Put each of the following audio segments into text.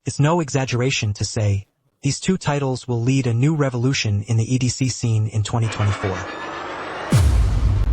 It's no exaggeration to say, these two titles will lead a new revolution in the EDC scene in 2024.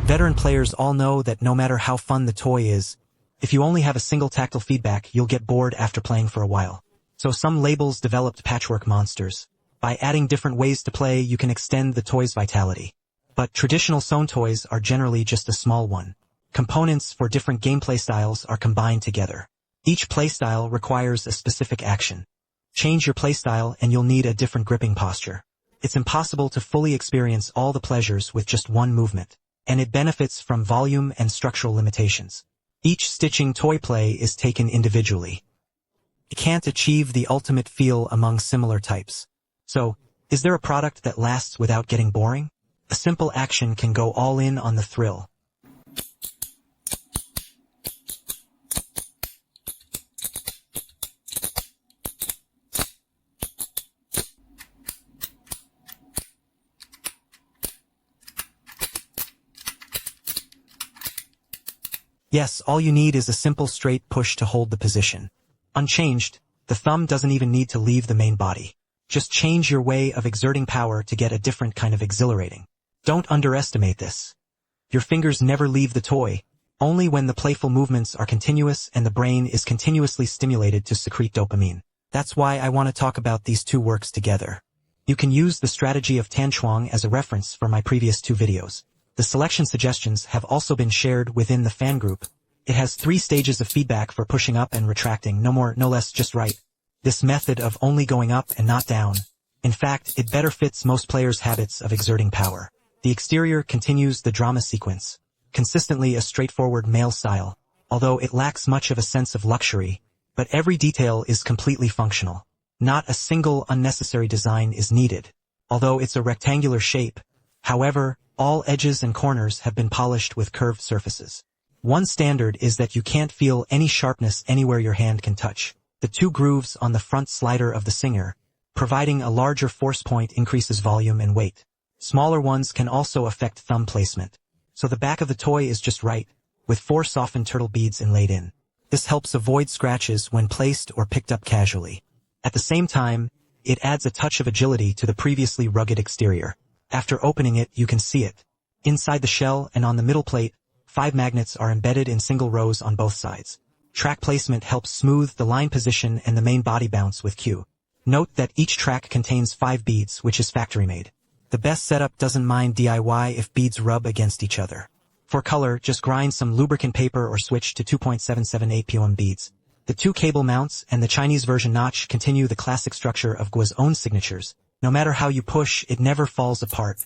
Veteran players all know that no matter how fun the toy is, if you only have a single tactile feedback, you'll get bored after playing for a while. So some labels developed patchwork monsters. By adding different ways to play, you can extend the toy's vitality. But traditional sewn toys are generally just a small one. Components for different gameplay styles are combined together. Each playstyle requires a specific action. Change your playstyle and you'll need a different gripping posture. It's impossible to fully experience all the pleasures with just one movement, and it benefits from volume and structural limitations. Each stitching toy play is taken individually. You can't achieve the ultimate feel among similar types. So, is there a product that lasts without getting boring? A simple action can go all in on the thrill. Yes, all you need is a simple straight push to hold the position. Unchanged, the thumb doesn't even need to leave the main body. Just change your way of exerting power to get a different kind of exhilarating. Don't underestimate this. Your fingers never leave the toy, only when the playful movements are continuous and the brain is continuously stimulated to secrete dopamine. That's why I want to talk about these two works together. You can use the strategy of Tanchuang as a reference for my previous two videos. The selection suggestions have also been shared within the fan group. It has 3 stages of feedback for pushing up and retracting, no more, no less, just right. This method of only going up and not down. In fact, it better fits most players' habits of exerting power. The exterior continues the drama sequence, consistently a straightforward male style, although it lacks much of a sense of luxury, but every detail is completely functional. Not a single unnecessary design is needed, although it's a rectangular shape. However, all edges and corners have been polished with curved surfaces. One standard is that you can't feel any sharpness anywhere your hand can touch. The 2 grooves on the front slider of the Singer, providing a larger force point, increases volume and weight. Smaller ones can also affect thumb placement. So the back of the toy is just right, with 4 softened turtle beads inlaid in. This helps avoid scratches when placed or picked up casually. At the same time, it adds a touch of agility to the previously rugged exterior. After opening it, you can see it. Inside the shell and on the middle plate, 5 magnets are embedded in single rows on both sides. Track placement helps smooth the line position and the main body bounce with cue. Note that each track contains 5 beads, which is factory made. The best setup doesn't mind DIY if beads rub against each other. For color, just grind some lubricant paper or switch to 2.778 pom beads. The 2 cable mounts and the Chinese version notch continue the classic structure of Gua's own signatures. No matter how you push, it never falls apart.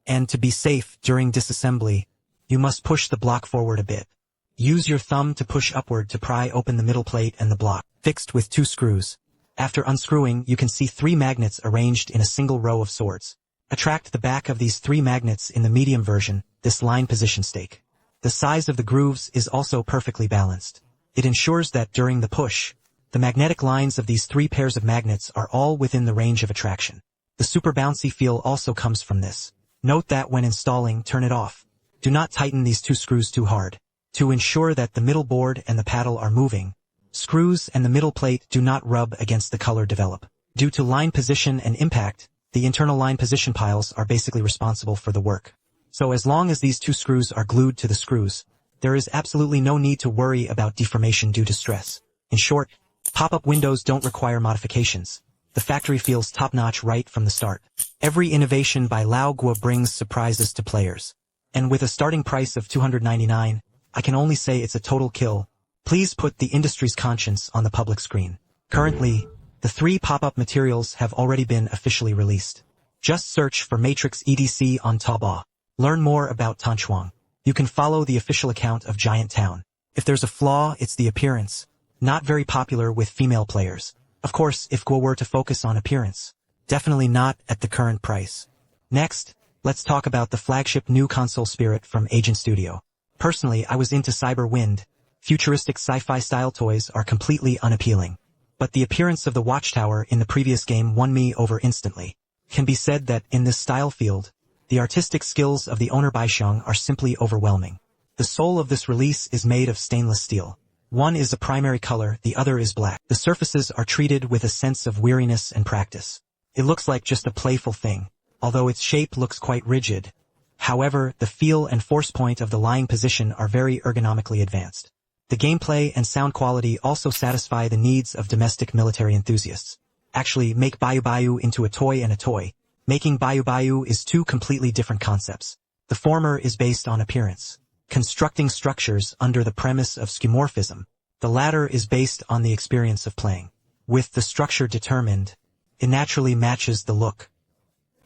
And to be safe during disassembly, you must push the block forward a bit. Use your thumb to push upward to pry open the middle plate and the block, fixed with 2 screws. After unscrewing, you can see 3 magnets arranged in a single row of sorts. Attract the back of these 3 magnets in the medium version, this line position stake. The size of the grooves is also perfectly balanced. It ensures that during the push, the magnetic lines of these 3 pairs of magnets are all within the range of attraction. The super bouncy feel also comes from this. Note that when installing, turn it off. Do not tighten these 2 screws too hard. To ensure that the middle board and the paddle are moving, screws and the middle plate do not rub against the color develop. Due to line position and impact, the internal line position piles are basically responsible for the work. So as long as these 2 screws are glued to the screws, there is absolutely no need to worry about deformation due to stress. In short, pop-up windows don't require modifications. The factory feels top-notch right from the start. Every innovation by Lao Gua brings surprises to players. And with a starting price of $299, I can only say it's a total kill. Please put the industry's conscience on the public screen. Currently, the 3 pop-up materials have already been officially released. Just search for Matrix EDC on Taobao. Learn more about Tanchuang. You can follow the official account of Giant Town. If there's a flaw, it's the appearance. Not very popular with female players. Of course, if Guo were to focus on appearance. Definitely not at the current price. Next, let's talk about the flagship new console Spirit from Agent Studio. Personally, I was into Cyber Wind. Futuristic sci-fi style toys are completely unappealing. But the appearance of the watchtower in the previous game won me over instantly. Can be said that in this style field, the artistic skills of the owner Baisheng are simply overwhelming. The soul of this release is made of stainless steel. One is a primary color, the other is black. The surfaces are treated with a sense of weariness and practice. It looks like just a playful thing, although its shape looks quite rigid. However, the feel and force point of the lying position are very ergonomically advanced. The gameplay and sound quality also satisfy the needs of domestic military enthusiasts. Actually, make Bayu Bayu into a toy and a toy. Making Bayu Bayu is two completely different concepts. The former is based on appearance, constructing structures under the premise of skeuomorphism. The latter is based on the experience of playing. With the structure determined, it naturally matches the look.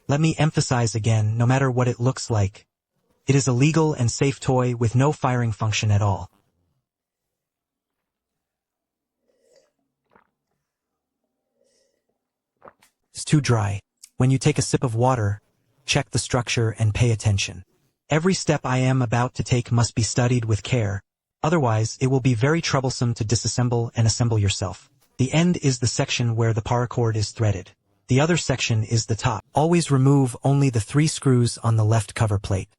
Let me emphasize again, no matter what it looks like, it is a legal and safe toy with no firing function at all. It's too dry. When you take a sip of water, check the structure and pay attention. Every step I am about to take must be studied with care, otherwise it will be very troublesome to disassemble and assemble yourself. The end is the section where the paracord is threaded. The other section is the top. Always remove only the 3 screws on the left cover plate.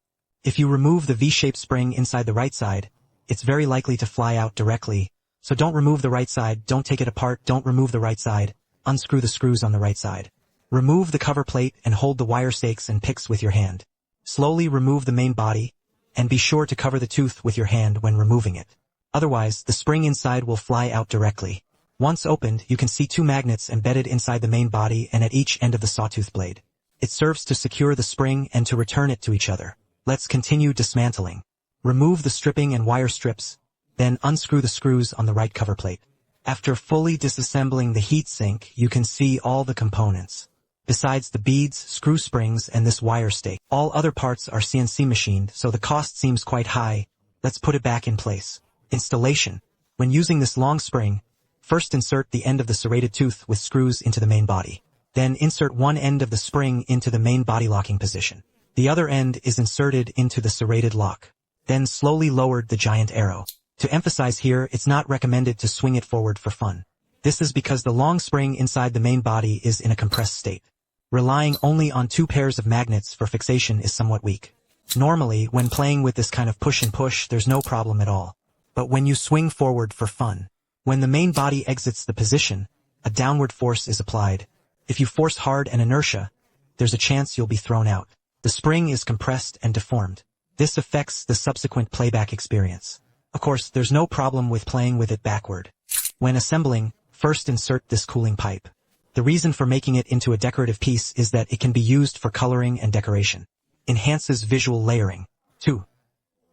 If you remove the V-shaped spring inside the right side, it's very likely to fly out directly, so don't remove the right side, don't take it apart, don't remove the right side, unscrew the screws on the right side. Remove the cover plate and hold the wire stakes and picks with your hand. Slowly remove the main body, and be sure to cover the tooth with your hand when removing it. Otherwise, the spring inside will fly out directly. Once opened, you can see 2 magnets embedded inside the main body and at each end of the sawtooth blade. It serves to secure the spring and to return it to each other. Let's continue dismantling. Remove the stripping and wire strips, then unscrew the screws on the right cover plate. After fully disassembling the heatsink, you can see all the components. Besides the beads, screw springs, and this wire stake, all other parts are CNC machined, so the cost seems quite high. Let's put it back in place. Installation. When using this long spring, first insert the end of the serrated tooth with screws into the main body. Then insert one end of the spring into the main body locking position. The other end is inserted into the serrated lock. Then slowly lowered the giant arrow. To emphasize here, it's not recommended to swing it forward for fun. This is because the long spring inside the main body is in a compressed state. Relying only on 2 pairs of magnets for fixation is somewhat weak. Normally, when playing with this kind of push and push, there's no problem at all. But when you swing forward for fun, when the main body exits the position, a downward force is applied. If you force hard and inertia, there's a chance you'll be thrown out. The spring is compressed and deformed. This affects the subsequent playback experience. Of course, there's no problem with playing with it backward. When assembling, first insert this cooling pipe. The reason for making it into a decorative piece is that it can be used for coloring and decoration. Enhances visual layering. 2.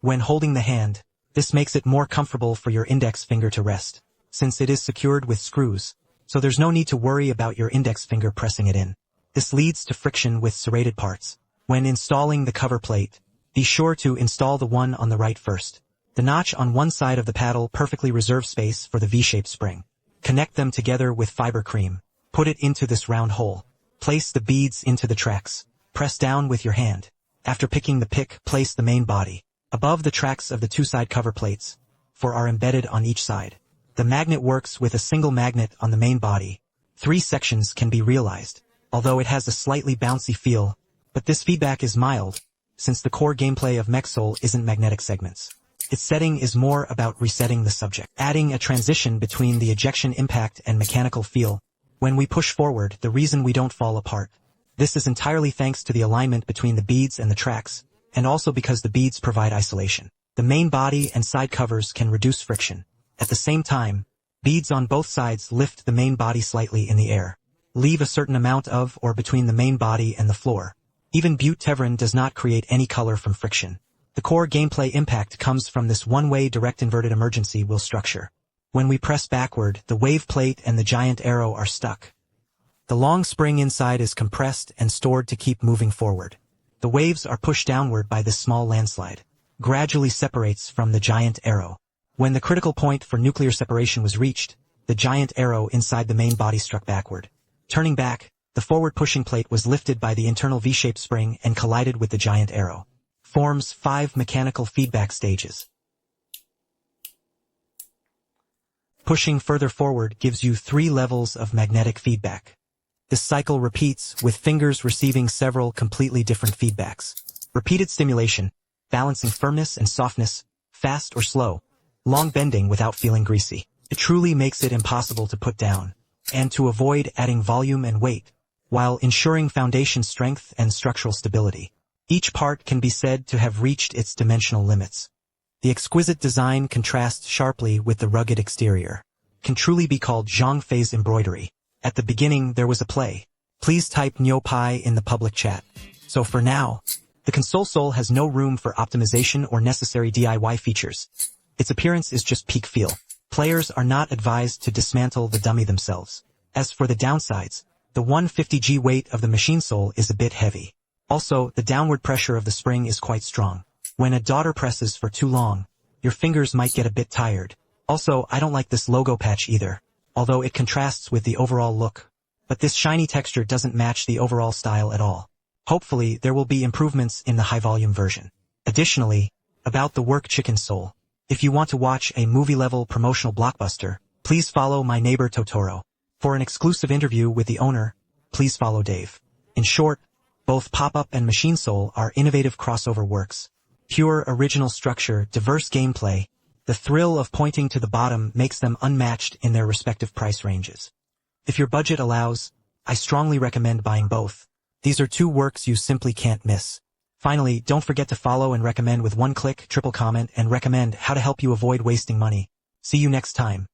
When holding the hand, this makes it more comfortable for your index finger to rest, since it is secured with screws, so there's no need to worry about your index finger pressing it in. This leads to friction with serrated parts. When installing the cover plate, be sure to install the one on the right first. The notch on one side of the paddle perfectly reserves space for the V-shaped spring. Connect them together with fiber cream. Put it into this round hole. Place the beads into the tracks. Press down with your hand. After picking the pick, place the main body above the tracks of the 2 side cover plates, for are embedded on each side. The magnet works with a single magnet on the main body. 3 sections can be realized, although it has a slightly bouncy feel, but this feedback is mild, since the core gameplay of MechSoul isn't magnetic segments. Its setting is more about resetting the subject, adding a transition between the ejection impact and mechanical feel. When we push forward, the reason we don't fall apart. This is entirely thanks to the alignment between the beads and the tracks, and also because the beads provide isolation. The main body and side covers can reduce friction. At the same time, beads on both sides lift the main body slightly in the air. Leave a certain amount of or between the main body and the floor. Even Butte Tevrin does not create any color from friction. The core gameplay impact comes from this one-way direct inverted emergency wheel structure. When we press backward, the wave plate and the giant arrow are stuck. The long spring inside is compressed and stored to keep moving forward. The waves are pushed downward by this small landslide. Gradually separates from the giant arrow. When the critical point for nuclear separation was reached, the giant arrow inside the main body struck backward. Turning back, the forward pushing plate was lifted by the internal V-shaped spring and collided with the giant arrow. Forms 5 mechanical feedback stages. Pushing further forward gives you 3 levels of magnetic feedback. This cycle repeats, with fingers receiving several completely different feedbacks. Repeated stimulation, balancing firmness and softness, fast or slow, long bending without feeling greasy. It truly makes it impossible to put down, and to avoid adding volume and weight, while ensuring foundation strength and structural stability. Each part can be said to have reached its dimensional limits. The exquisite design contrasts sharply with the rugged exterior. Can truly be called Zhang Fei's embroidery. At the beginning there was a play. Please type Nyopai in the public chat. So for now, the console has no room for optimization or necessary DIY features. Its appearance is just peak feel. Players are not advised to dismantle the dummy themselves. As for the downsides, the 150g weight of the machine sole is a bit heavy. Also, the downward pressure of the spring is quite strong. When a daughter presses for too long, your fingers might get a bit tired. Also, I don't like this logo patch either, although it contrasts with the overall look. But this shiny texture doesn't match the overall style at all. Hopefully, there will be improvements in the high-volume version. Additionally, about the work chicken sole. If you want to watch a movie-level promotional blockbuster, please follow my neighbor Totoro. For an exclusive interview with the owner, please follow Dave. In short, both pop-up and machine sole are innovative crossover works. Pure original structure, diverse gameplay, the thrill of pointing to the bottom makes them unmatched in their respective price ranges. If your budget allows, I strongly recommend buying both. These are two works you simply can't miss. Finally, don't forget to follow and recommend with one click, triple comment, and recommend how to help you avoid wasting money. See you next time.